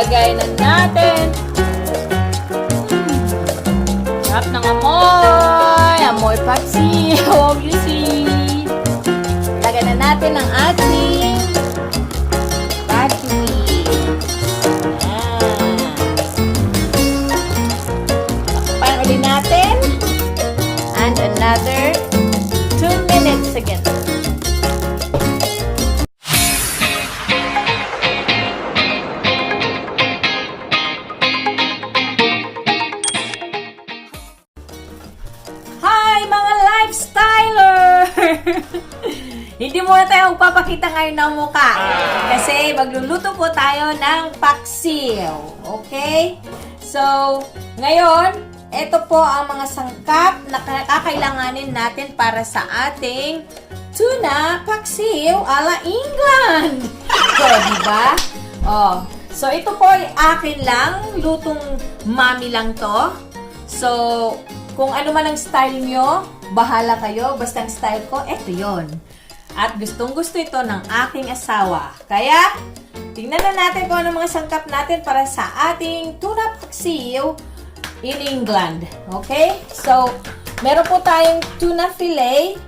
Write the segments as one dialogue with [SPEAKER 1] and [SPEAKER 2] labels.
[SPEAKER 1] Lagay na natin. Sarap ng amoy. Amoy paksiw. Obviously. Lagay na natin ang ating paksiw. Takpan ulit natin. And another 2 minutes again. Hindi muna tayo magpapakita ngayon ng mukha. Kasi magluluto po tayo ng paksiw. Okay? So, ngayon, ito po ang mga sangkap na kakailanganin natin para sa ating tuna paksiw ala England. So, diba? Oh. So, ito po ay akin lang. Lutong mami lang to. So, kung ano man ang style nyo, bahala kayo. Basta ang style ko, eto yon. At gustong-gusto ito ng aking asawa. Kaya, tingnan na natin kung ano mga sangkap natin para sa ating tuna paksiw in England. Okay? So, meron po tayong tuna fillet.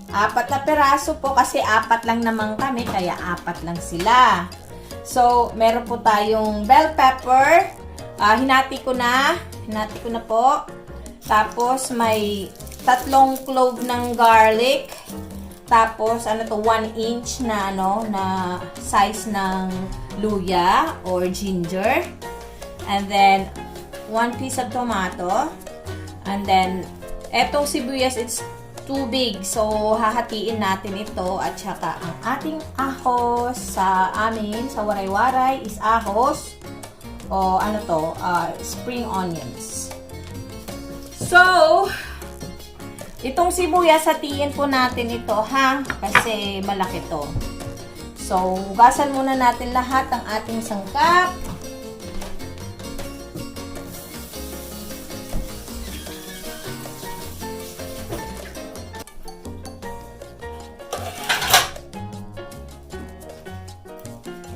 [SPEAKER 1] 4 na peraso po kasi 4 lang naman kami, kaya 4 lang sila. So, meron po tayong bell pepper. Hinati ko na po. Tapos, may 3 clove ng garlic. Tapos, 1 inch na, na size ng luya or ginger. And then, 1 piece of tomato. And then, etong sibuyas, it's too big. So, hahatiin natin ito. At saka, ang ating ahos sa amin, sa waray-waray, is ahos. O, spring onions. So, itong sibuyas, hatiin po natin ito, ha? Kasi malaki to. So, hugasan muna natin lahat ng ating sangkap.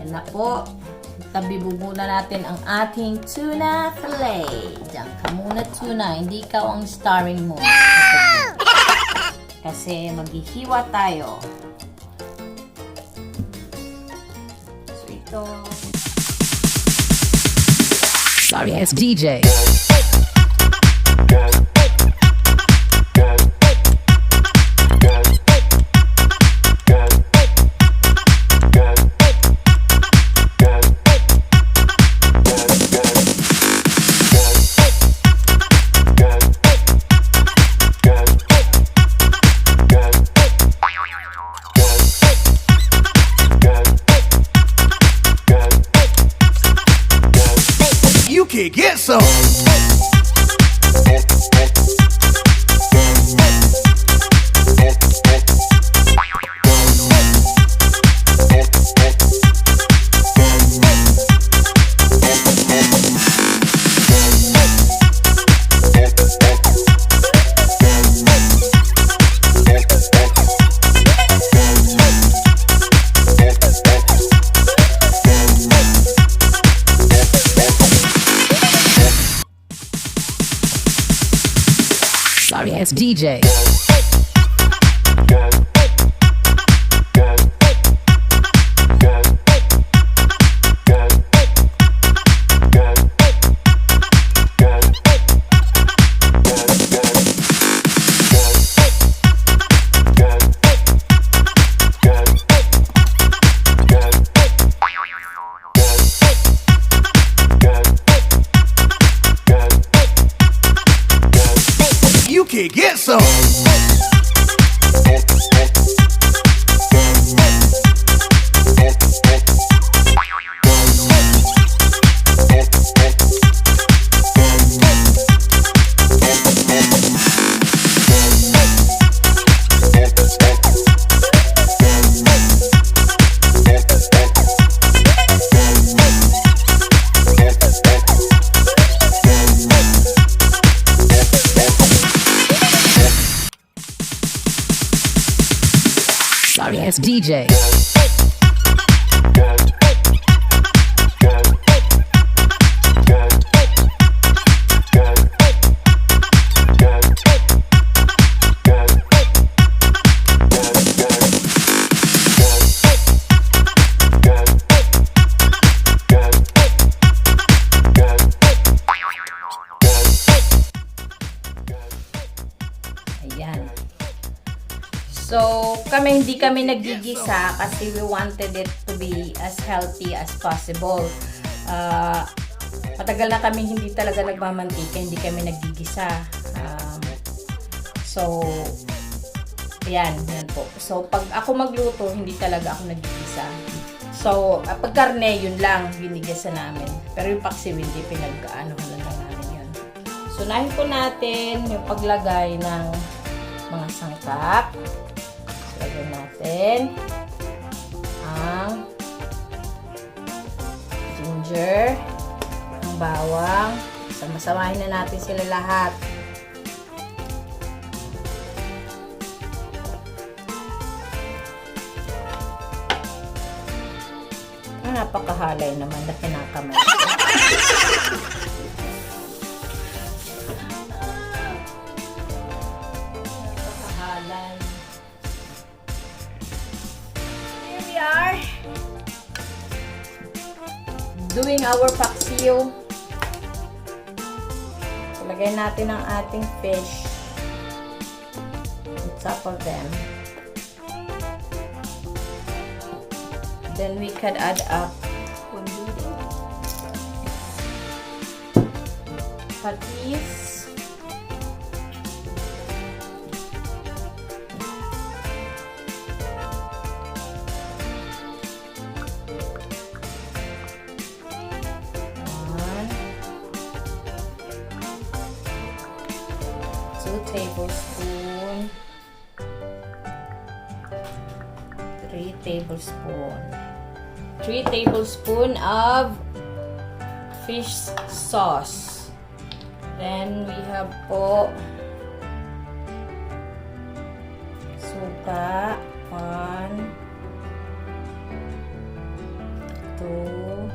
[SPEAKER 1] Yan na po. Tabi muna natin ang ating tuna fillet. Diyan ka muna, tuna. Hindi ikaw ang starring mo. Kasi maghihiwa tayo. So, ito.
[SPEAKER 2] Sorry, it's DJ.
[SPEAKER 3] Get some.
[SPEAKER 2] Sorry, it's DJ.
[SPEAKER 3] You can get some.
[SPEAKER 2] Sorry, it's DJ.
[SPEAKER 1] hindi kami naggigisa kasi we wanted it to be as healthy as possible. Matagal na kami hindi talaga nagmamantika, hindi kami naggigisa. So, yan po. So, pag ako magluto, hindi talaga ako naggigisa. So, pag karne, yun lang, ginigisa namin. Pero yung paksiw, hindi pinag-ano na lang namin yun. So, unahin po natin yung paglagay ng mga sangkap. So, lagyan natin ang ginger, ang bawang. Sama-samahin na natin sila lahat. Napakahalay naman na kinakamay. Napakahalay. Here we are. Doing our paksiw. Lagay natin ang ating fish on top of them. Then we can add up patis, one, 2 tablespoons, 3 tablespoons. 3 tablespoons of fish sauce. Then we have po suka, 1, 2,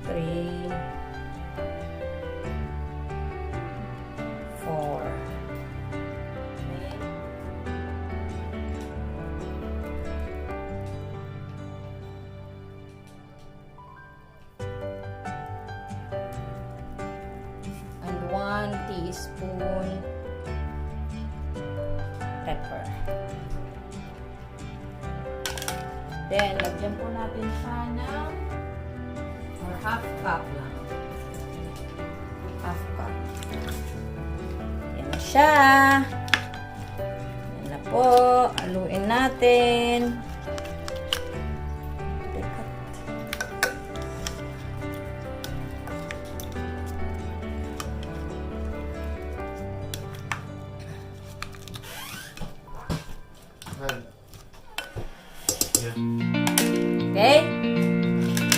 [SPEAKER 1] 3, 4. And 1 teaspoon pepper. Then, lagyan po natin siya ng or half cup lang. Half cup. Yan na siya. Yan na po. Haluin natin. Okay?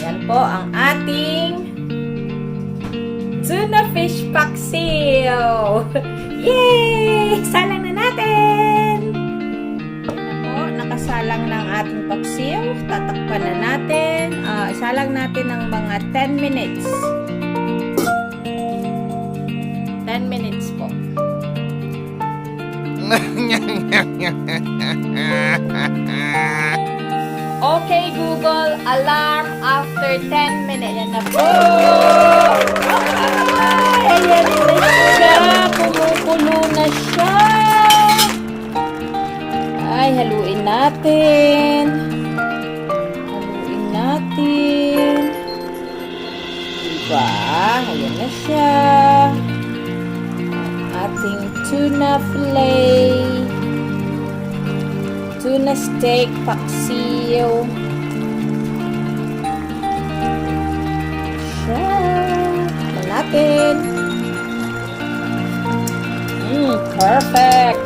[SPEAKER 1] Yan po ang ating tuna fish paksiw. Yay! Salang na natin! Yan po, nakasalang na ang ating paksiw. Tatakpan na natin. Isalang natin ng mga 10 minutes. 10 minutes po. Okay, Google, alarm after 10 minutes. Yan na po. Ay, ayan na siya. Kumukulo na siya. Ay, haluin natin. Haluin natin. Diba? Ayan na siya. Ating tuna fillet. Tuna steak paksiw. Siya. Tignan natin. Perfect.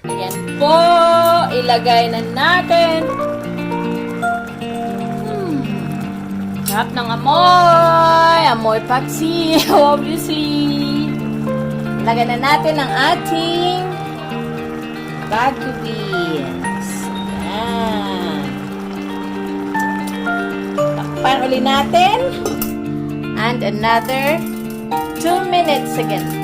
[SPEAKER 1] Ayan po. Ilagay na natin. Sarap ng amoy. Amoy paksiw, obviously. Ilagay na natin ang ating bagu beans. Ayan. Takpan ulit natin. And another 2 minutes again.